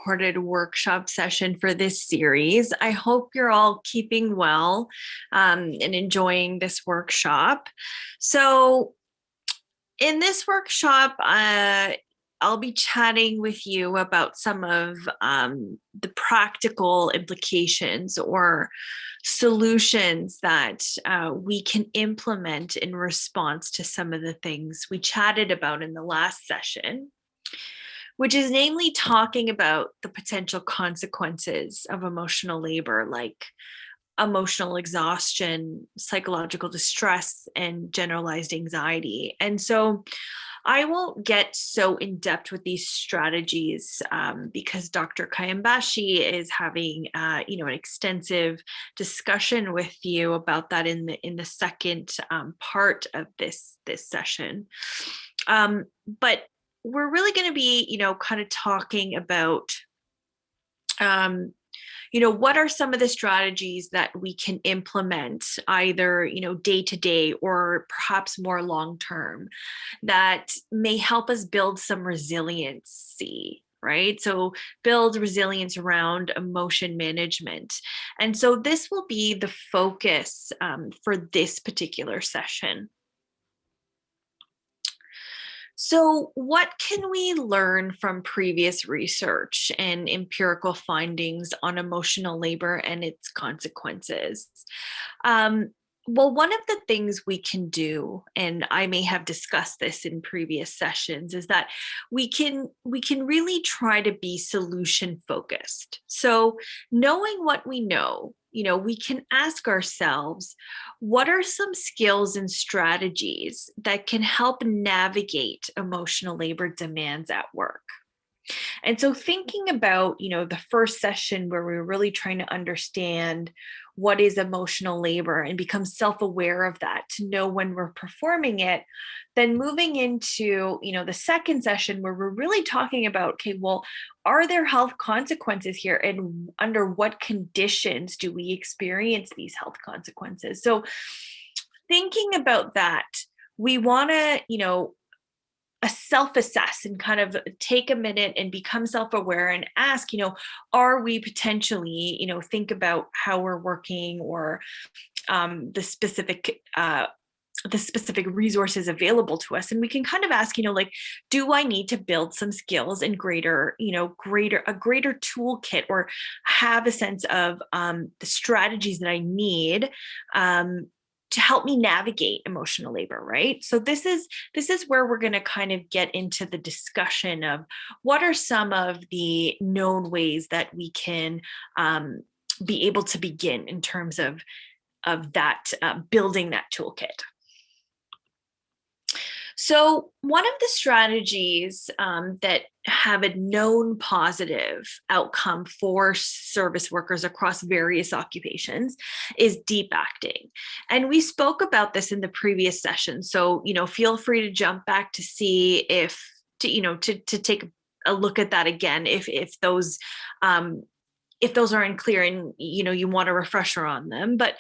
recorded workshop session for this series. I hope you're all keeping well and enjoying this workshop. So in this workshop, I'll be chatting with you about some of the practical implications or solutions that we can implement in response to some of the things we chatted about in the last session, which is namely talking about the potential consequences of emotional labor, like emotional exhaustion, psychological distress, and generalized anxiety. And so I won't get so in depth with these strategies because Dr. Khayambashi is having, an extensive discussion with you about that in the second part of this session. But we're really going to be, kind of talking about what are some of the strategies that we can implement either, day to day or perhaps more long term that may help us build some resiliency, right? So build resilience around emotion management. And so this will be the focus for this particular session. So, what can we learn from previous research and empirical findings on emotional labor and its consequences? Well, one of the things we can do, and I may have discussed this in previous sessions, is that we can really try to be solution focused. So, knowing what we know, we can ask ourselves, what are some skills and strategies that can help navigate emotional labor demands at work? And so thinking about, the first session where we were really trying to understand what is emotional labor and become self-aware of that to know when we're performing it, then moving into, the second session where we're really talking about, okay, well, are there health consequences here and under what conditions do we experience these health consequences? So thinking about that, we want to, self-assess and kind of take a minute and become self-aware and ask, are we potentially, think about how we're working or the specific resources available to us. And we can kind of ask, do I need to build some skills and a greater toolkit or have a sense of the strategies that I need to help me navigate emotional labor, right? So this is where we're going to kind of get into the discussion of what are some of the known ways that we can be able to begin in terms of that building that toolkit. So one of the strategies that have a known positive outcome for service workers across various occupations is deep acting. And we spoke about this in the previous session. So, feel free to jump back to see to take a look at that again if those aren't clear and you want a refresher on them. But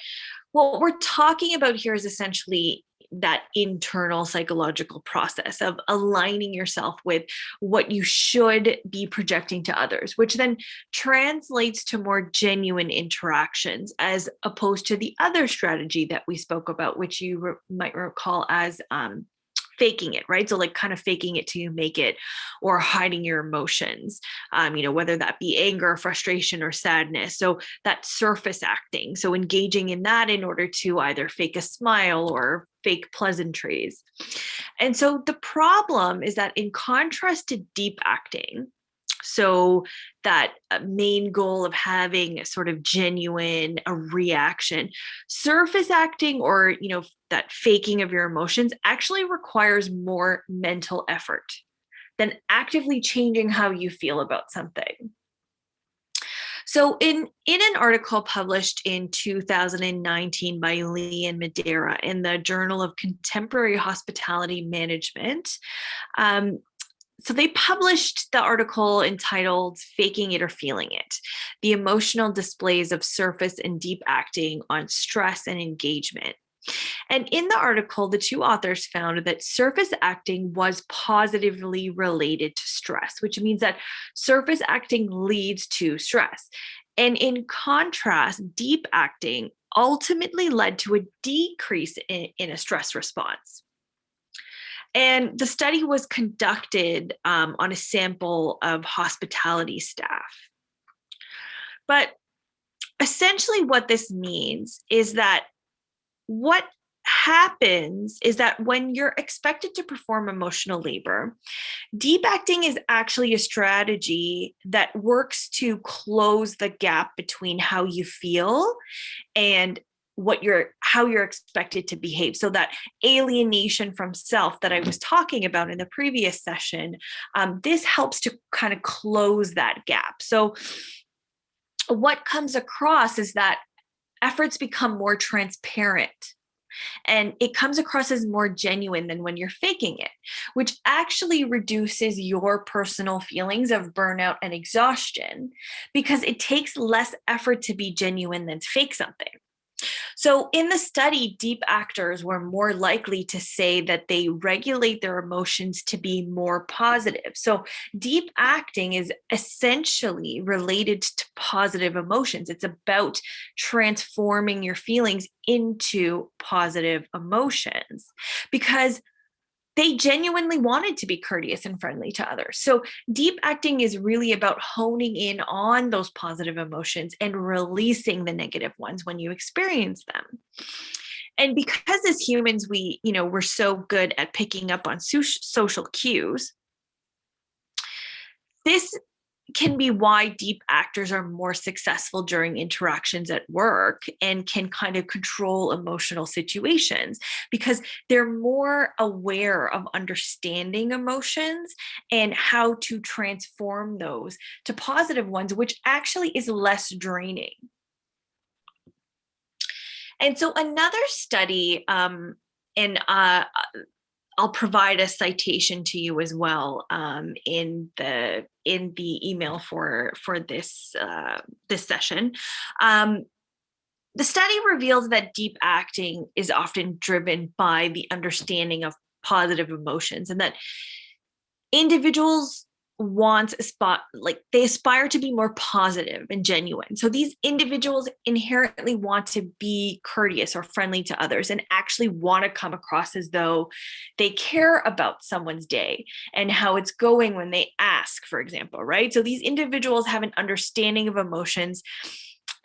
what we're talking about here is essentially that internal psychological process of aligning yourself with what you should be projecting to others, which then translates to more genuine interactions as opposed to the other strategy that we spoke about, which you might recall as faking it, right? So like kind of faking it till you make it or hiding your emotions, whether that be anger, frustration, or sadness. So that surface acting. So engaging in that in order to either fake a smile or fake pleasantries. And so the problem is that in contrast to deep acting, so that main goal of having a sort of genuine reaction, surface acting or, that faking of your emotions actually requires more mental effort than actively changing how you feel about something. So in an article published in 2019 by Lee and Madeira in the Journal of Contemporary Hospitality Management, so they published the article entitled Faking It or Feeling It, the emotional displays of surface and deep acting on stress and engagement. And in the article, the two authors found that surface acting was positively related to stress, which means that surface acting leads to stress. And in contrast, deep acting ultimately led to a decrease in a stress response. And the study was conducted on a sample of hospitality staff. But essentially, what this means is that what happens is that when you're expected to perform emotional labor, deep acting is actually a strategy that works to close the gap between how you feel and how you're expected to behave. So that alienation from self that I was talking about in the previous session, this helps to kind of close that gap. So what comes across is that efforts become more transparent, and it comes across as more genuine than when you're faking it, which actually reduces your personal feelings of burnout and exhaustion because it takes less effort to be genuine than to fake something. So, in the study, deep actors were more likely to say that they regulate their emotions to be more positive. So, deep acting is essentially related to positive emotions. It's about transforming your feelings into positive emotions because they genuinely wanted to be courteous and friendly to others. So, deep acting is really about honing in on those positive emotions and releasing the negative ones when you experience them. And because as humans, we're so good at picking up on social cues, this can be why deep actors are more successful during interactions at work and can kind of control emotional situations because they're more aware of understanding emotions and how to transform those to positive ones, which actually is less draining. And so another study, and I'll provide a citation to you as well in the email for this this session. The study reveals that deep acting is often driven by the understanding of positive emotions, and that individuals they aspire to be more positive and genuine. So these individuals inherently want to be courteous or friendly to others and actually want to come across as though they care about someone's day and how it's going when they ask, for example, right? So these individuals have an understanding of emotions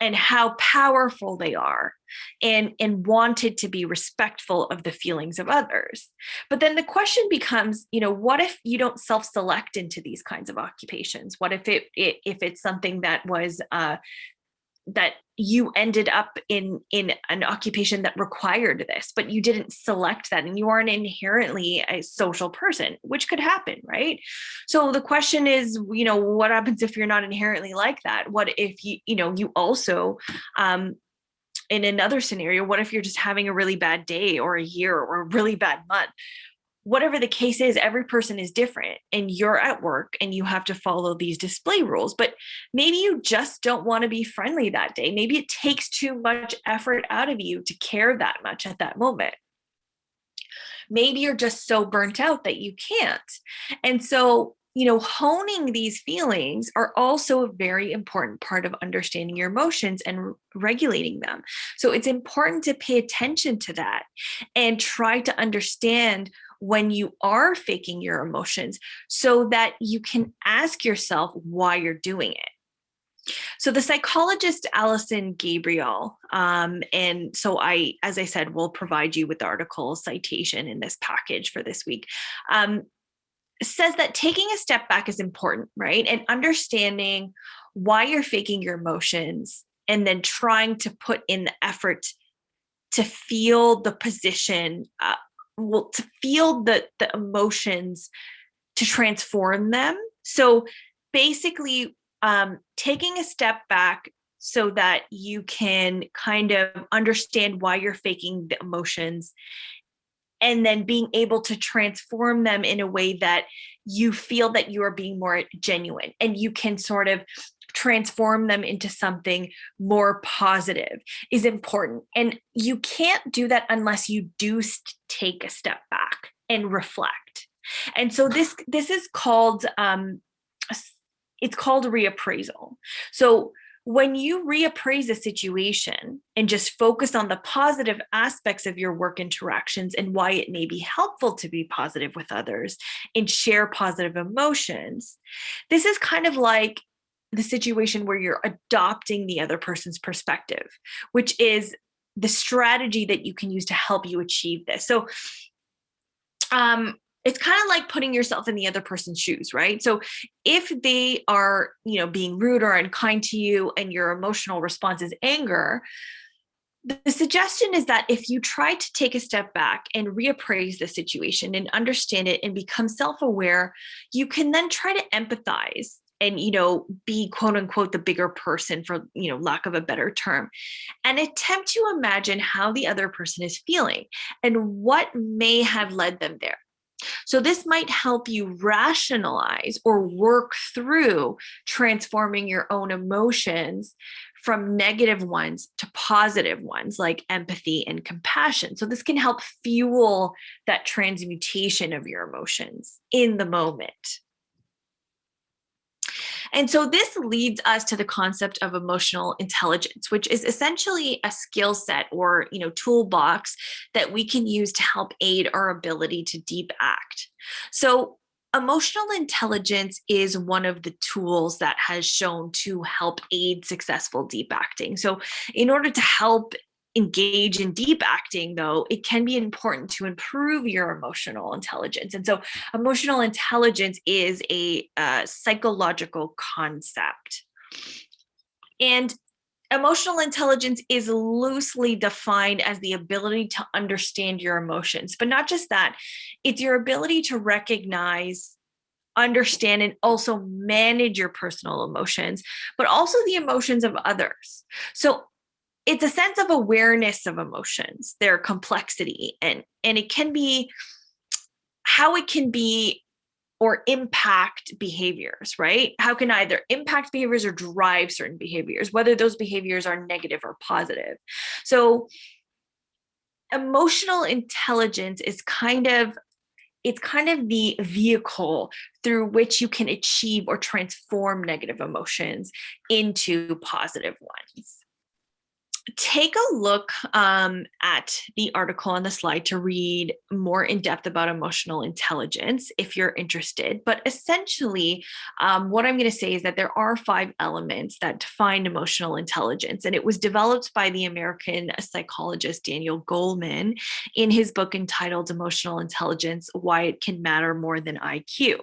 and how powerful they are, and wanted to be respectful of the feelings of others. But then the question becomes, what if you don't self-select into these kinds of occupations? What if it's something that was that you ended up in an occupation that required this, but you didn't select that and you aren't inherently a social person, which could happen, right? So the question is, what happens if you're not inherently like that? What if you also, in another scenario, what if you're just having a really bad day or a year or a really bad month? Whatever the case is, every person is different, and you're at work and you have to follow these display rules. But maybe you just don't want to be friendly that day. Maybe it takes too much effort out of you to care that much at that moment. Maybe you're just so burnt out that you can't. And so, honing these feelings are also a very important part of understanding your emotions and regulating them. So it's important to pay attention to that and try to understand when you are faking your emotions so that you can ask yourself why you're doing it. So the psychologist Alison Gabriel, and so as I said, will provide you with the article citation in this package for this week, says that taking a step back is important, right? And understanding why you're faking your emotions and then trying to put in the effort to feel the position, to feel the emotions, to transform them. So basically, taking a step back so that you can kind of understand why you're faking the emotions, and then being able to transform them in a way that you feel that you are being more genuine, and you can sort of transform them into something more positive is important. And you can't do that unless you do take a step back and reflect. And so this is called it's called reappraisal. So when you reappraise a situation and just focus on the positive aspects of your work interactions and why it may be helpful to be positive with others and share positive emotions, this is kind of like the situation where you're adopting the other person's perspective, which is the strategy that you can use to help you achieve this. So it's kind of like putting yourself in the other person's shoes, right? So if they are, being rude or unkind to you and your emotional response is anger, the suggestion is that if you try to take a step back and reappraise the situation and understand it and become self-aware, you can then try to empathize and, be quote unquote the bigger person, for, lack of a better term, and attempt to imagine how the other person is feeling and what may have led them there. So this might help you rationalize or work through transforming your own emotions from negative ones to positive ones, like empathy and compassion. So this can help fuel that transmutation of your emotions in the moment. And so this leads us to the concept of emotional intelligence, which is essentially a skill set or, toolbox that we can use to help aid our ability to deep act. So emotional intelligence is one of the tools that has shown to help aid successful deep acting. So in order to help engage in deep acting, though, it can be important to improve your emotional intelligence. And so emotional intelligence is a psychological concept. And emotional intelligence is loosely defined as the ability to understand your emotions, but not just that, it's your ability to recognize, understand, and also manage your personal emotions, but also the emotions of others. So it's a sense of awareness of emotions, their complexity, and it can be how it can be or impact behaviors, right? How can either impact behaviors or drive certain behaviors, whether those behaviors are negative or positive. So emotional intelligence is kind of the vehicle through which you can achieve or transform negative emotions into positive ones. Take a look at the article on the slide to read more in depth about emotional intelligence if you're interested. But essentially, what I'm going to say is that there are 5 elements that define emotional intelligence. And it was developed by the American psychologist Daniel Goleman in his book entitled Emotional Intelligence: Why It Can Matter More Than IQ.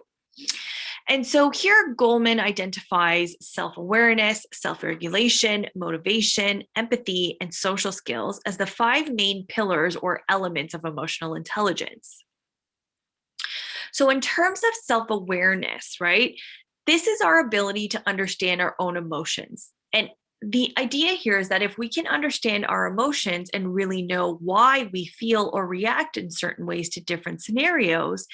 And so here Goleman identifies self-awareness, self-regulation, motivation, empathy, and social skills as the 5 main pillars or elements of emotional intelligence. So in terms of self-awareness, right, this is our ability to understand our own emotions. And the idea here is that if we can understand our emotions and really know why we feel or react in certain ways to different scenarios,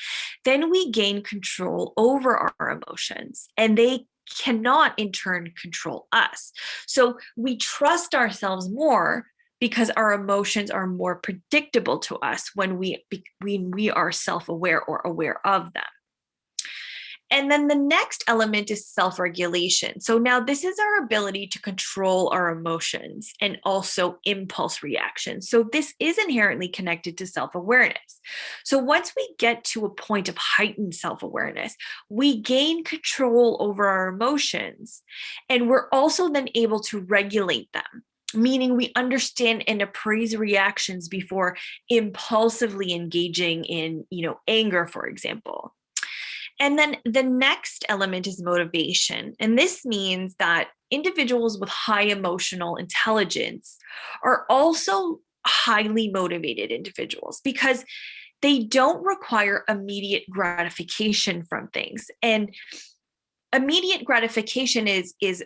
then we gain control over our emotions, and they cannot in turn control us. So we trust ourselves more because our emotions are more predictable to us when we are self-aware or aware of them. And then the next element is self-regulation. So now this is our ability to control our emotions and also impulse reactions. So this is inherently connected to self-awareness. So once we get to a point of heightened self-awareness, we gain control over our emotions, and we're also then able to regulate them, meaning we understand and appraise reactions before impulsively engaging in, anger, for example. And then the next element is motivation. And this means that individuals with high emotional intelligence are also highly motivated individuals because they don't require immediate gratification from things. And immediate gratification is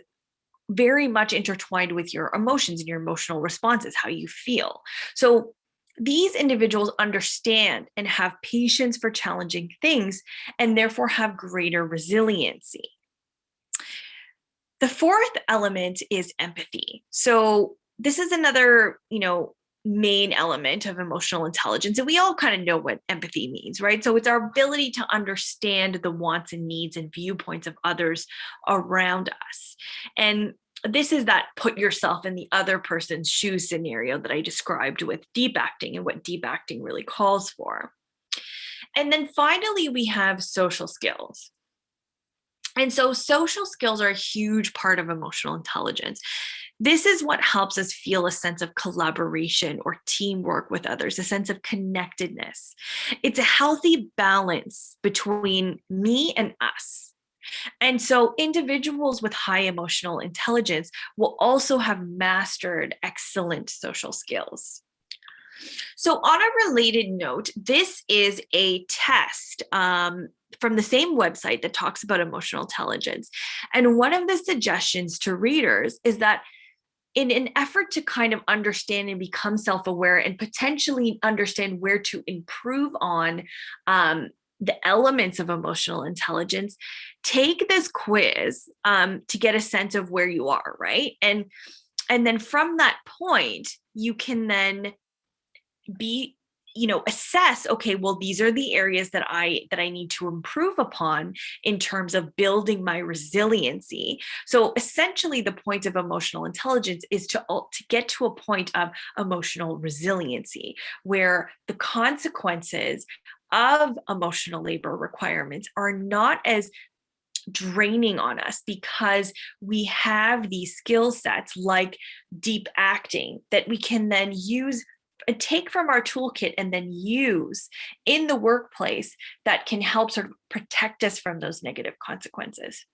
very much intertwined with your emotions and your emotional responses, how you feel. So these individuals understand and have patience for challenging things and therefore have greater resiliency. The fourth element is empathy. So this is another, main element of emotional intelligence. And we all kind of know what empathy means, right? So it's our ability to understand the wants and needs and viewpoints of others around us. And this is that put yourself in the other person's shoes scenario that I described with deep acting and what deep acting really calls for. And then finally, we have social skills. And so social skills are a huge part of emotional intelligence. This is what helps us feel a sense of collaboration or teamwork with others, a sense of connectedness. It's a healthy balance between me and us. And so individuals with high emotional intelligence will also have mastered excellent social skills. So, on a related note, this is a test from the same website that talks about emotional intelligence. And one of the suggestions to readers is that in an effort to kind of understand and become self-aware and potentially understand where to improve on the elements of emotional intelligence, take this quiz to get a sense of where you are, right? And then from that point, you can then assess, okay, well, these are the areas that I need to improve upon in terms of building my resiliency. So essentially the point of emotional intelligence is to get to a point of emotional resiliency where the consequences of emotional labor requirements are not as draining on us because we have these skill sets like deep acting that we can then use and take from our toolkit and then use in the workplace that can help sort of protect us from those negative consequences.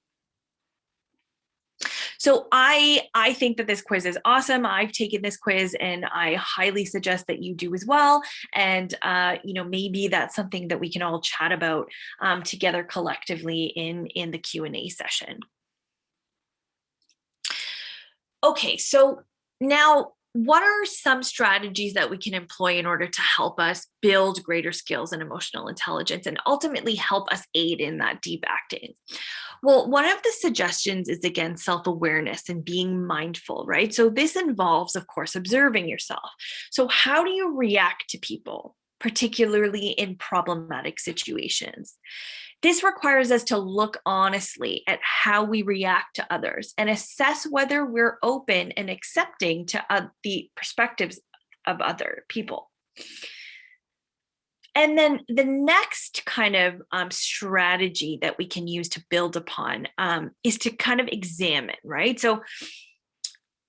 So I think that this quiz is awesome. I've taken this quiz and I highly suggest that you do as well. And maybe that's something that we can all chat about together collectively in the Q&A session. Okay, so now what are some strategies that we can employ in order to help us build greater skills in emotional intelligence and ultimately help us aid in that deep acting? Well, one of the suggestions is, again, self-awareness and being mindful, right? So this involves, of course, observing yourself. So how do you react to people, particularly in problematic situations? This requires us to look honestly at how we react to others and assess whether we're open and accepting to the perspectives of other people. And then the next kind of strategy that we can use to build upon is to kind of examine, right? So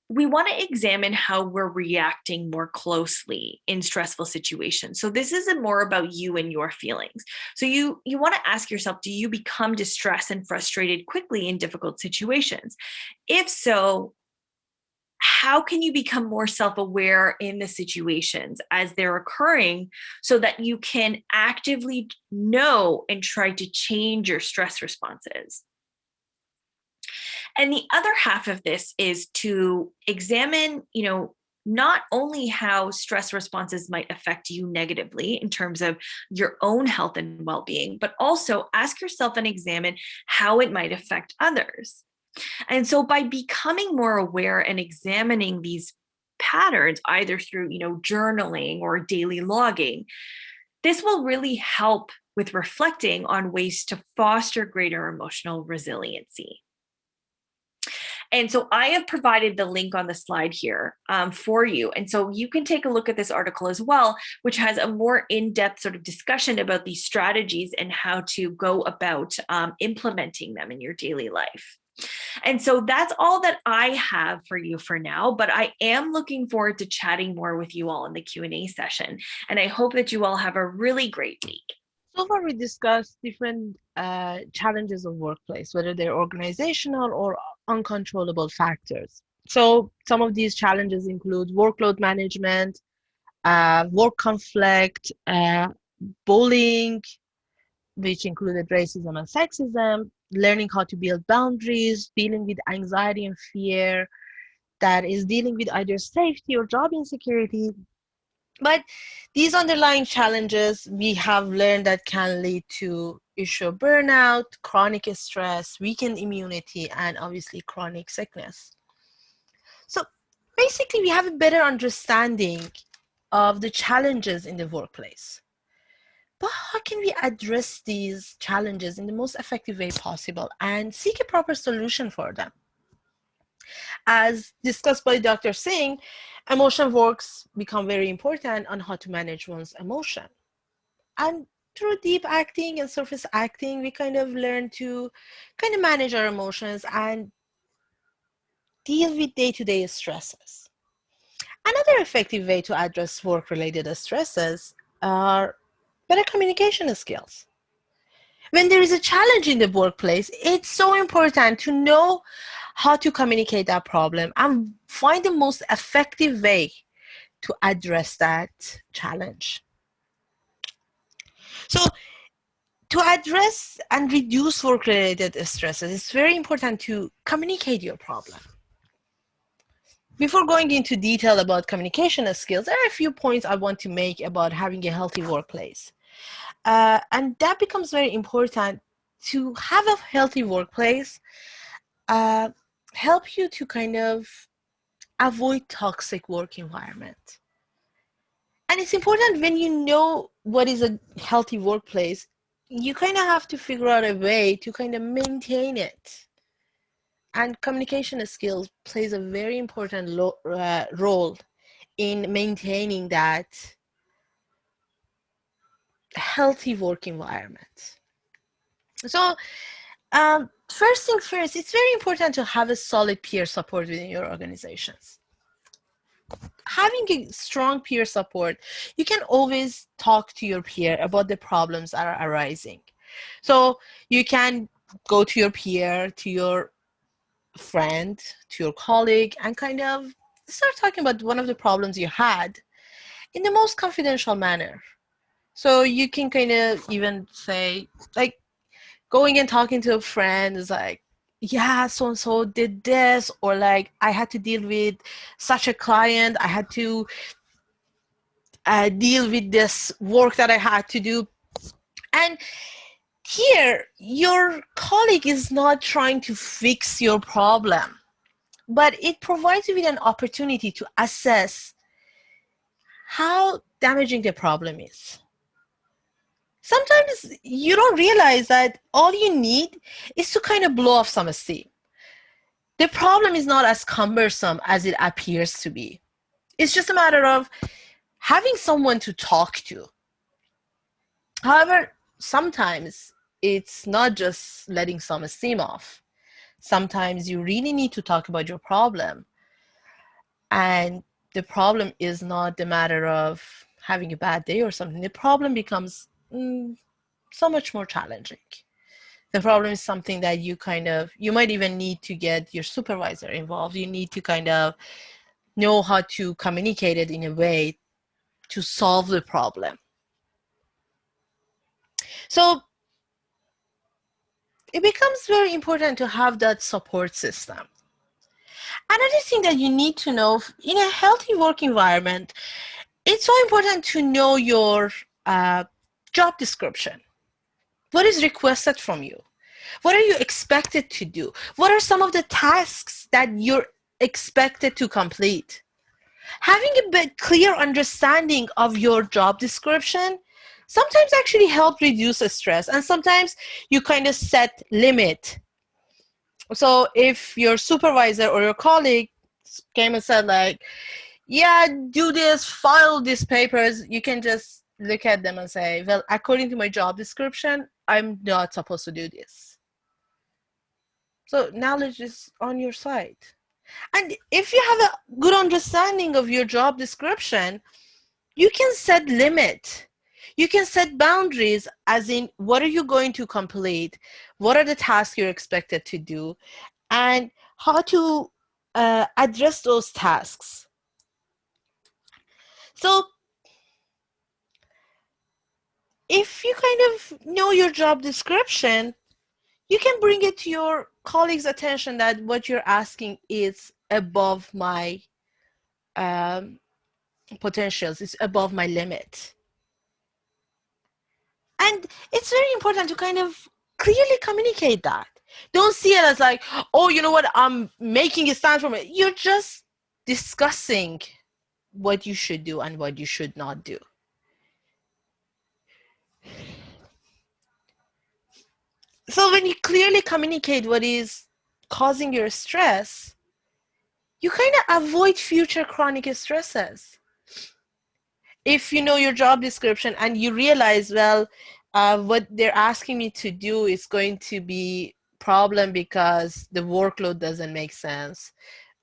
we want to examine how we're reacting more closely in stressful situations. So this isn't more about you and your feelings. So you want to ask yourself, do you become distressed and frustrated quickly in difficult situations? If so, how can you become more self-aware in the situations as they're occurring so that you can actively know and try to change your stress responses? And the other half of this is to examine, not only how stress responses might affect you negatively in terms of your own health and well-being, but also ask yourself and examine how it might affect others. And so by becoming more aware and examining these patterns, either through, journaling or daily logging, this will really help with reflecting on ways to foster greater emotional resiliency. And so I have provided the link on the slide here for you. And so you can take a look at this article as well, which has a more in-depth sort of discussion about these strategies and how to go about implementing them in your daily life. And so that's all that I have for you for now, but I am looking forward to chatting more with you all in the Q&A session. And I hope that you all have a really great week. So far, we discussed different challenges of workplace, whether they're organizational or uncontrollable factors. So some of these challenges include workload management, work conflict, bullying, which included racism and sexism, learning how to build boundaries, dealing with anxiety and fear, that is dealing with either safety or job insecurity. But these underlying challenges we have learned that can lead to issue of burnout, chronic stress, weakened immunity, and obviously chronic sickness. So basically, we have a better understanding of the challenges in the workplace. But how can we address these challenges in the most effective way possible and seek a proper solution for them? As discussed by Dr. Singh, emotion works become very important on how to manage one's emotion. And through deep acting and surface acting, we kind of learn to kind of manage our emotions and deal with day-to-day stresses. Another effective way to address work-related stresses are better communication skills. When there is a challenge in the workplace, it's so important to know how to communicate that problem and find the most effective way to address that challenge. So to address and reduce work-related stresses, it's very important to communicate your problem. Before going into detail about communication skills, there are a few points I want to make about having a healthy workplace. And that becomes very important. To have a healthy workplace help you to kind of avoid toxic work environment. And it's important when you know what is a healthy workplace, you kind of have to figure out a way to kind of maintain it. And communication skills plays a very important role in maintaining that healthy work environment. So first thing first, it's very important to have a solid peer support within your organizations. Having a strong peer support, you can always talk to your peer about the problems that are arising. So you can go to your peer, to your friend, to your colleague, and kind of start talking about one of the problems you had in the most confidential manner. So you can kind of even say, like, going and talking to a friend is like, yeah, so and so did this, or like, I had to deal with such a client, I had to deal with this work that I had to do. And here, your colleague is not trying to fix your problem, but it provides you with an opportunity to assess how damaging the problem is. Sometimes you don't realize that all you need is to kind of blow off some steam. The problem is not as cumbersome as it appears to be. It's just a matter of having someone to talk to. However, sometimes it's not just letting some steam off. Sometimes you really need to talk about your problem. And the problem is not the matter of having a bad day or something. The problem becomes so much more challenging. The problem is something that you might even need to get your supervisor involved. You need to kind of know how to communicate it in a way to solve the problem. So it becomes very important to have that support system. Another thing that you need to know in a healthy work environment, it's so important to know your job description. What is requested from you? What are you expected to do? What are some of the tasks that you're expected to complete? Having a bit clear understanding of your job description sometimes actually help reduce the stress, and sometimes you kind of set limit. So if your supervisor or your colleague came and said like, yeah, do this, file these papers, you can just look at them and say, well, according to my job description, I'm not supposed to do this. So knowledge is on your side. And if you have a good understanding of your job description, you can set limit. You can set boundaries, as in what are you going to complete? What are the tasks you're expected to do? And how to address those tasks. So if you kind of know your job description, you can bring it to your colleagues' attention that what you're asking is above my potentials, it's above my limit. And it's very important to kind of clearly communicate that. Don't see it as like, oh, you know what, I'm making a stand from it. You're just discussing what you should do and what you should not do. So when you clearly communicate what is causing your stress, you kind of avoid future chronic stresses. If you know your job description and you realize, well, what they're asking me to do is going to be problem because the workload doesn't make sense.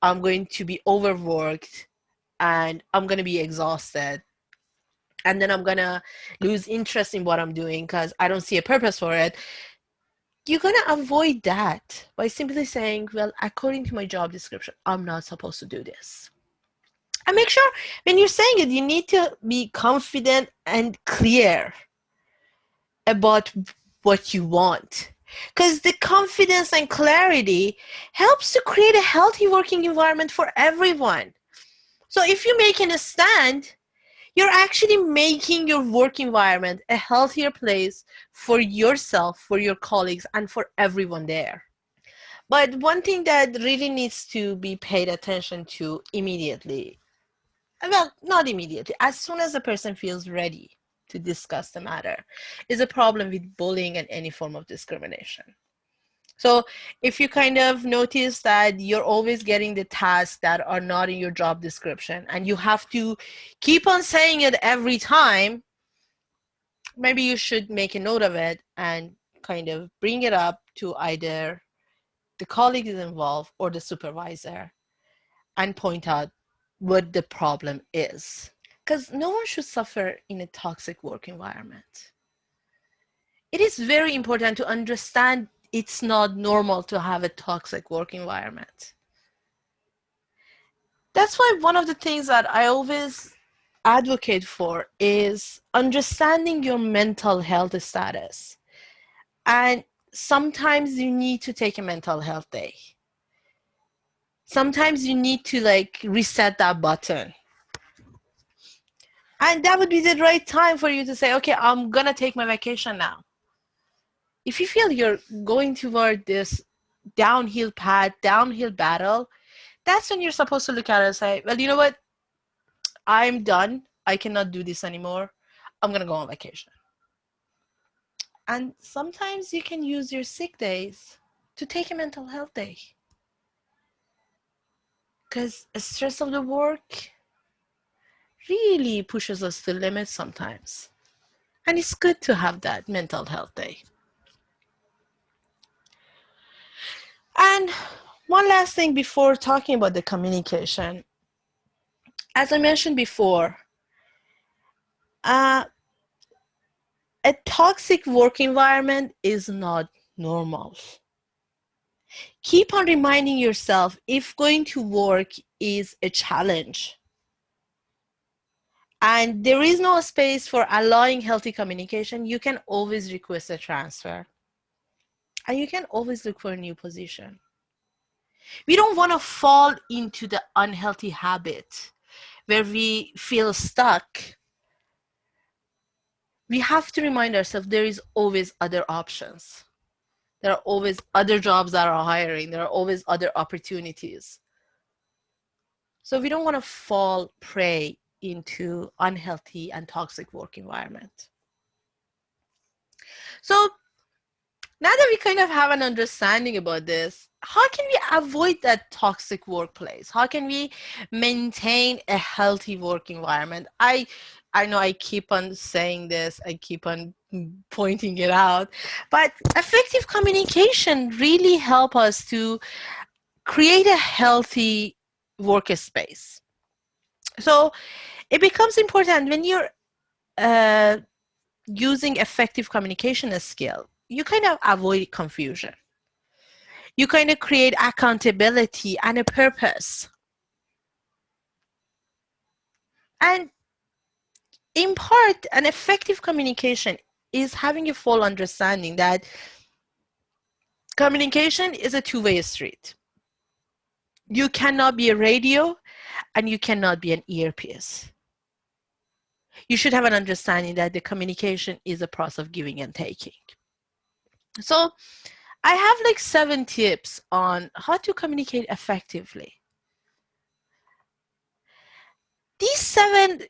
I'm going to be overworked and I'm going to be exhausted. And then I'm going to lose interest in what I'm doing because I don't see a purpose for it. You're going to avoid that by simply saying, well, according to my job description, I'm not supposed to do this. And make sure when you're saying it, you need to be confident and clear about what you want. Because the confidence and clarity helps to create a healthy working environment for everyone. So if you're making a stand, you're actually making your work environment a healthier place for yourself, for your colleagues, and for everyone there. But one thing that really needs to be paid attention to immediately, well, not immediately, as soon as the person feels ready to discuss the matter, is a problem with bullying and any form of discrimination. So if you kind of notice that you're always getting the tasks that are not in your job description and you have to keep on saying it every time, maybe you should make a note of it and kind of bring it up to either the colleagues involved or the supervisor and point out what the problem is. Because no one should suffer in a toxic work environment. It is very important to understand it's not normal to have a toxic work environment. That's why one of the things that I always advocate for is understanding your mental health status. And sometimes you need to take a mental health day. Sometimes you need to like reset that button. And that would be the right time for you to say, okay, I'm going to take my vacation now. If you feel you're going toward this downhill path, downhill battle, that's when you're supposed to look at it and say, well, you know what? I'm done. I cannot do this anymore. I'm going to go on vacation. And sometimes you can use your sick days to take a mental health day. Because the stress of the work really pushes us to limits sometimes. And it's good to have that mental health day. And one last thing before talking about the communication. As I mentioned before, a toxic work environment is not normal. Keep on reminding yourself if going to work is a challenge and there is no space for allowing healthy communication, you can always request a transfer and you can always look for a new position. We don't want to fall into the unhealthy habit where we feel stuck. We have to remind ourselves there is always other options. There are always other jobs that are hiring. There are always other opportunities. So we don't want to fall prey into unhealthy and toxic work environment. So now that we kind of have an understanding about this, how can we avoid that toxic workplace? How can we maintain a healthy work environment? I know I keep on saying this, I keep on pointing it out, but effective communication really help us to create a healthy workspace. So it becomes important when you're using effective communication skill, you kind of avoid confusion. You kind of create accountability and a purpose. And in part, an effective communication is having a full understanding that communication is a two-way street. You cannot be a radio and you cannot be an earpiece. You should have an understanding that the communication is a process of giving and taking. So I have like 7 tips on how to communicate effectively. These 7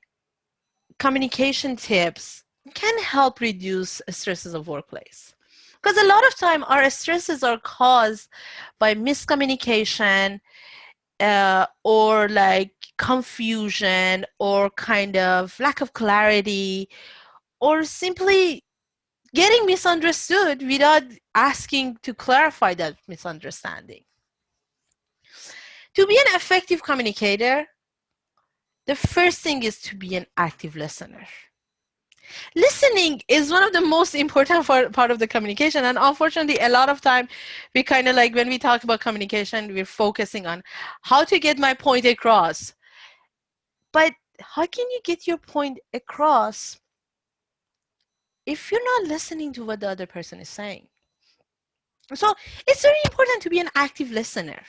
communication tips can help reduce stresses of workplace. Because a lot of time our stresses are caused by miscommunication, or like confusion, or kind of lack of clarity, or simply getting misunderstood without asking to clarify that misunderstanding. To be an effective communicator, the first thing is to be an active listener. Listening is one of the most important part of the communication, and unfortunately a lot of time we kind of like, when we talk about communication, we're focusing on how to get my point across. But how can you get your point across if you're not listening to what the other person is saying? So it's very important to be an active listener.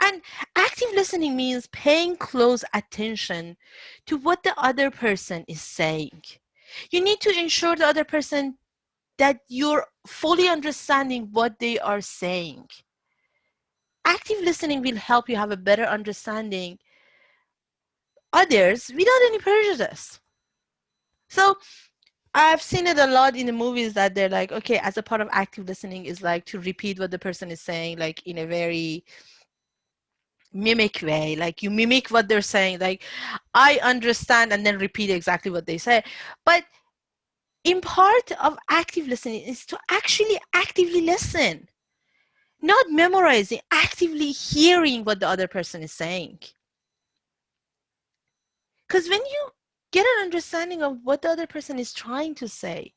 And active listening means paying close attention to what the other person is saying. You need to ensure the other person that you're fully understanding what they are saying. Active listening will help you have a better understanding others without any prejudice. So I've seen it a lot in the movies that they're like, okay, as a part of active listening is like to repeat what the person is saying, like in a very mimic way, like you mimic what they're saying, like I understand, and then repeat exactly what they say. But in part of active listening is to actually actively listen, not memorizing, actively hearing what the other person is saying. Because when you get an understanding of what the other person is trying to say,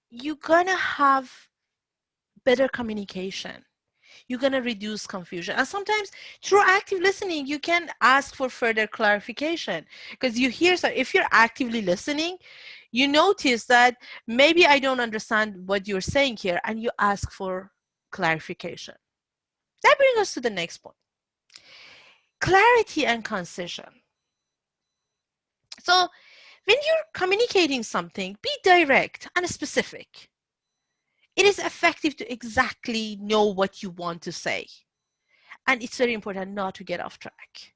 you're gonna have better communication. You're going to reduce confusion. And sometimes through active listening, you can ask for further clarification, because you hear, so if you're actively listening, you notice that maybe I don't understand what you're saying here, and you ask for clarification. That brings us to the next point. Clarity and concession. So when you're communicating something, be direct and specific. It is effective to exactly know what you want to say. And it's very important not to get off track,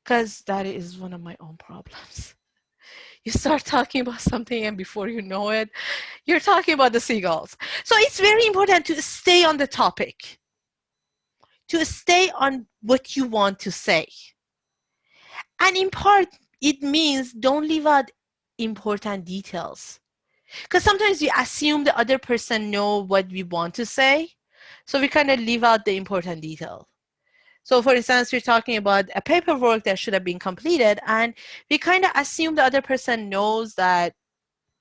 because that is one of my own problems. You start talking about something, and before you know it, you're talking about the seagulls. So it's very important to stay on the topic, to stay on what you want to say. And in part, it means don't leave out important details, because sometimes we assume the other person know what we want to say, so we kind of leave out the important detail. So for instance, we're talking about a paperwork that should have been completed, and we kind of assume the other person knows that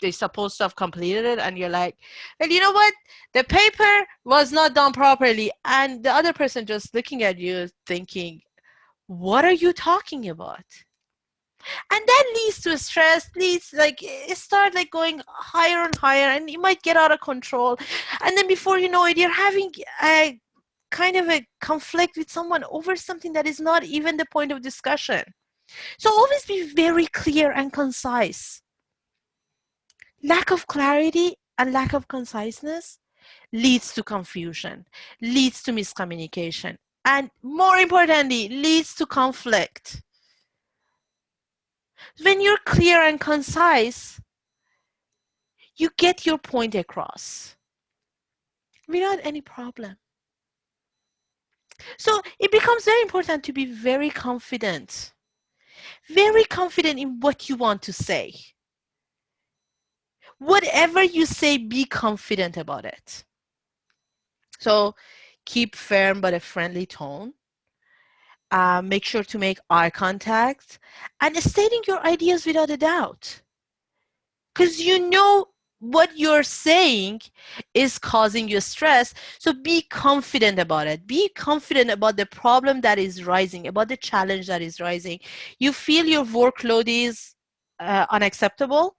they're supposed to have completed it, and you're like, well, you know what? The paper was not done properly, and the other person just looking at you thinking, what are you talking about? And that leads to stress, leads like it start like going higher and higher, and you might get out of control. And then before you know it, you're having a kind of a conflict with someone over something that is not even the point of discussion. So always be very clear and concise. Lack of clarity and lack of conciseness leads to confusion, leads to miscommunication, and more importantly, leads to conflict. When you're clear and concise, you get your point across without any problem. So it becomes very important to be very confident in what you want to say. Whatever you say, be confident about it. So keep firm but a friendly tone. Make sure to make eye contact and stating your ideas without a doubt. Because you know what you're saying is causing you stress. So be confident about it. Be confident about the problem that is rising, about the challenge that is rising. You feel your workload is unacceptable.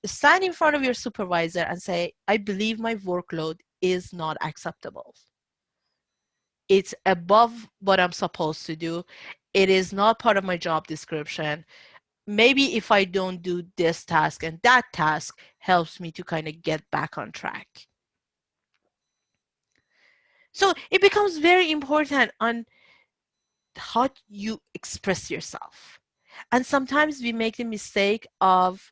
Stand in front of your supervisor and say, I believe my workload is not acceptable. It's above what I'm supposed to do. it is not part of my job description. Maybe if I don't do this task and that task helps me to kind of get back on track. So it becomes very important on how you express yourself. And sometimes we make the mistake of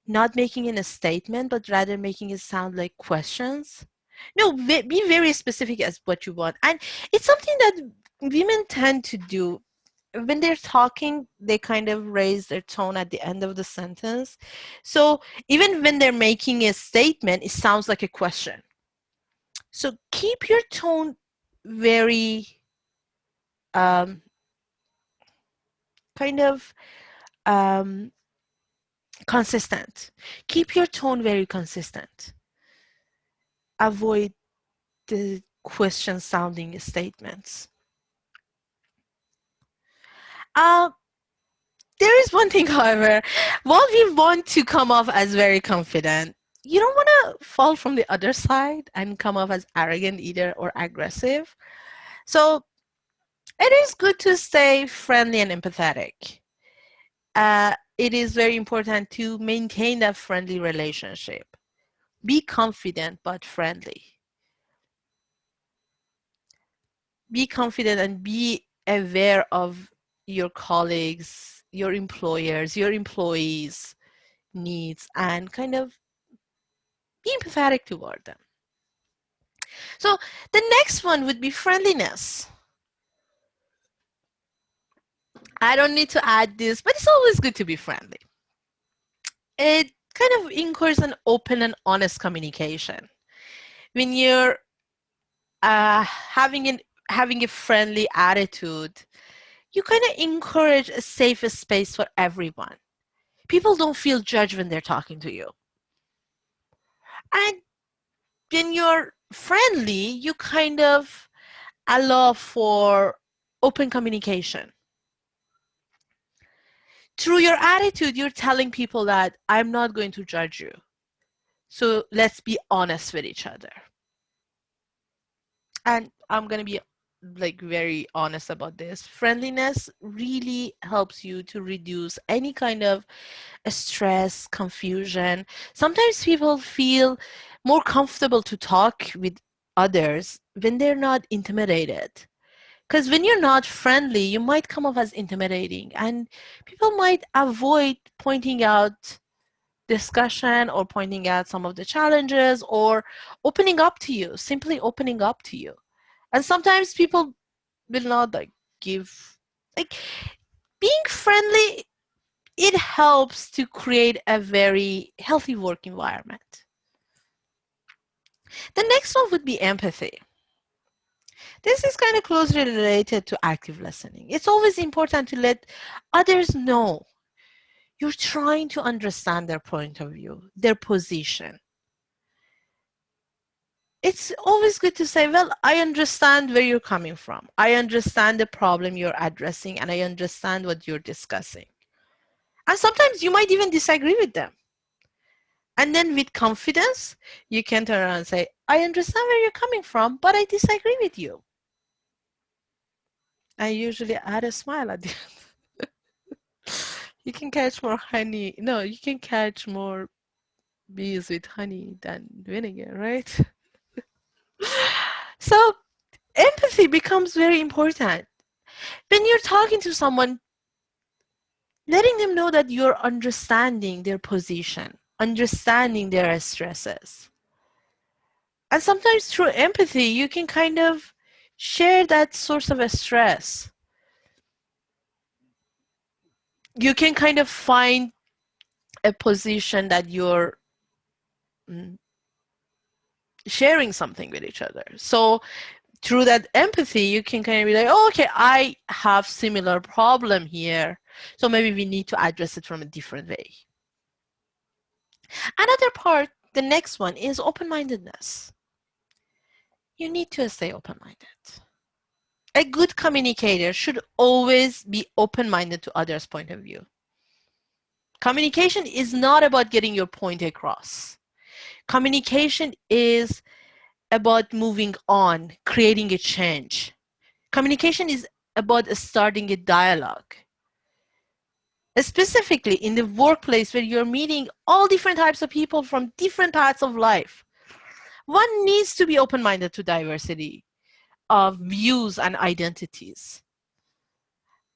not making it a statement, but rather making it sound like questions. No, be very specific as what you want. And it's something that women tend to do. When they're talking, they kind of raise their tone at the end of the sentence. So even when they're making a statement, it sounds like a question. So keep your tone very kind of consistent. Keep your tone very consistent. Avoid the question sounding statements. There is one thing, however, while we want to come off as very confident, you don't want to fall from the other side and come off as arrogant either or aggressive. So it is good to stay friendly and empathetic. It is very important to maintain that friendly relationship. Be confident but friendly. Be confident and be aware of your colleagues, your employers, your employees' needs, and kind of be empathetic toward them. So the next one would be friendliness. I don't need to add this, but it's always good to be friendly. It kind of encourages an open and honest communication. When you're having a friendly attitude, you kind of encourage a safe space for everyone. People don't feel judged when they're talking to you. And when you're friendly, you kind of allow for open communication. Through your attitude, you're telling people that I'm not going to judge you. So let's be honest with each other. And I'm going to be like very honest about this. Friendliness really helps you to reduce any kind of stress, confusion. Sometimes people feel more comfortable to talk with others when they're not intimidated. Because when you're not friendly, you might come off as intimidating, and people might avoid pointing out discussion or pointing out some of the challenges or opening up to you, simply opening up to you. And sometimes people will not give, like, being friendly, it helps to create a very healthy work environment. The next one would be empathy. This is kind of closely related to active listening. It's always important to let others know you're trying to understand their point of view, their position. It's always good to say, well, I understand where you're coming from. I understand the problem you're addressing, and I understand what you're discussing. And sometimes you might even disagree with them. And then with confidence, you can turn around and say, I understand where you're coming from, but I disagree with you. I usually add a smile at the end. You can catch more honey. No, you can catch more bees with honey than vinegar, right? So empathy becomes very important. When you're talking to someone, letting them know that you're understanding their position, understanding their stresses. And sometimes through empathy, you can kind of share that source of stress. You can kind of find a position that you're sharing something with each other. So through that empathy, you can kind of be like, oh, okay, I have similar problem here. So maybe we need to address it from a different way. Another part, the next one, is open-mindedness. You need to stay open-minded. A good communicator should always be open-minded to others' point of view. Communication is not about getting your point across. Communication is about moving on, creating a change. Communication is about starting a dialogue. Specifically in the workplace where you're meeting all different types of people from different parts of life, one needs to be open-minded to diversity of views and identities.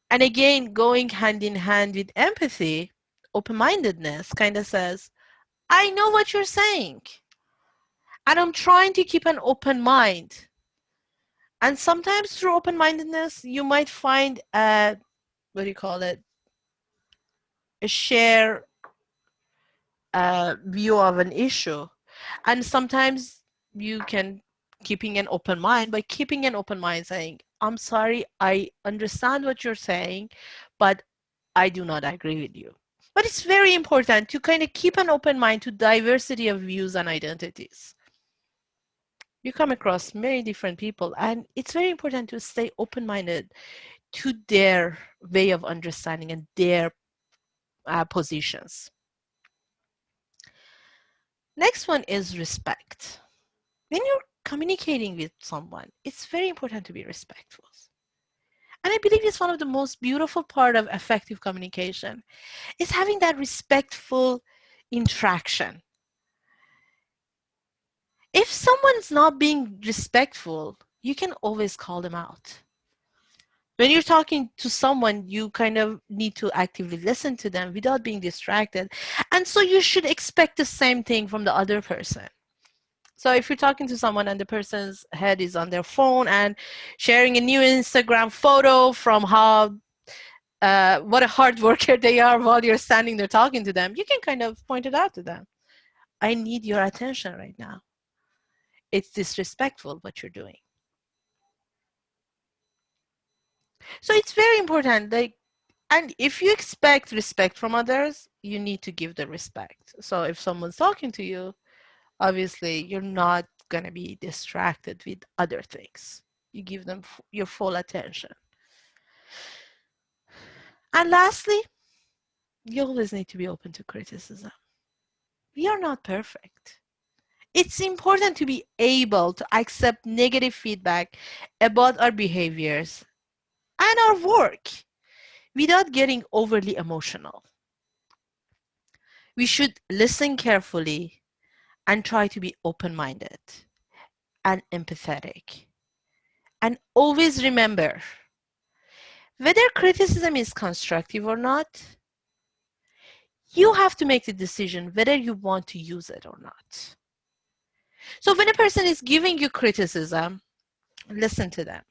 And again, going hand in hand with empathy, open-mindedness kind of says, I know what you're saying, and I'm trying to keep an open mind. And sometimes through open-mindedness, you might find a, what do you call it, a share view of an issue. And sometimes you can keeping an open mind by keeping an open mind saying, I'm sorry, I understand what you're saying, but I do not agree with you. But it's very important to kind of keep an open mind to diversity of views and identities. You come across many different people, and it's very important to stay open-minded to their way of understanding and their positions. Next one is respect. When you're communicating with someone, it's very important to be respectful. And I believe it's one of the most beautiful part of effective communication is having that respectful interaction. If someone's not being respectful, you can always call them out. When you're talking to someone, you kind of need to actively listen to them without being distracted. And so you should expect the same thing from the other person. So if you're talking to someone and the person's head is on their phone and sharing a new Instagram photo from how what a hard worker they are while you're standing there talking to them, you can kind of point it out to them. I need your attention right now. It's disrespectful what you're doing. So it's very important, like, and if you expect respect from others, you need to give the respect. So if someone's talking to you, obviously you're not going to be distracted with other things. You give them your full attention. And lastly, you always need to be open to criticism. We are not perfect. It's important to be able to accept negative feedback about our behaviors and our work without getting overly emotional. We should listen carefully and try to be open-minded and empathetic. And always remember, whether criticism is constructive or not, you have to make the decision whether you want to use it or not. So when a person is giving you criticism, listen to them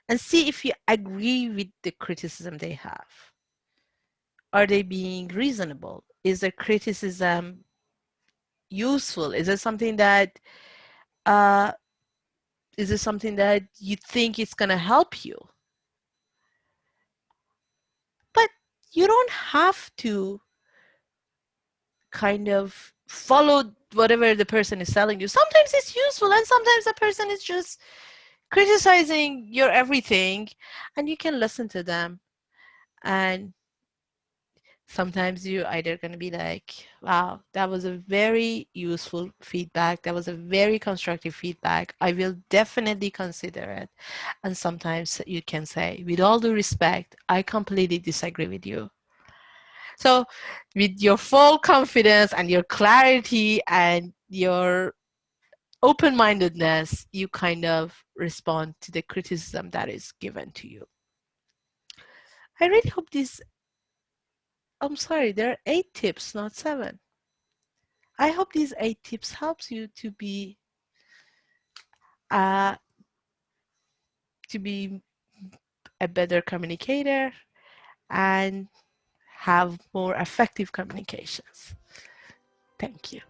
and see if you agree with the criticism they have. Are they being reasonable? Is the criticism useful? Is it something that uh, you think is going to help you? But you don't have to kind of follow whatever the person is telling you. Sometimes it's useful, and sometimes the person is just criticizing your everything, and you can listen to them. And sometimes you're either going to be like, wow, that was a very useful feedback. That was a very constructive feedback. I will definitely consider it. And sometimes you can say, with all due respect, I completely disagree with you. So with your full confidence and your clarity and your open-mindedness, you kind of respond to the criticism that is given to you. I really hope this, I'm sorry, there are 8 tips, not 7. I hope these 8 tips helps you to be uh, a better communicator and have more effective communications. Thank you.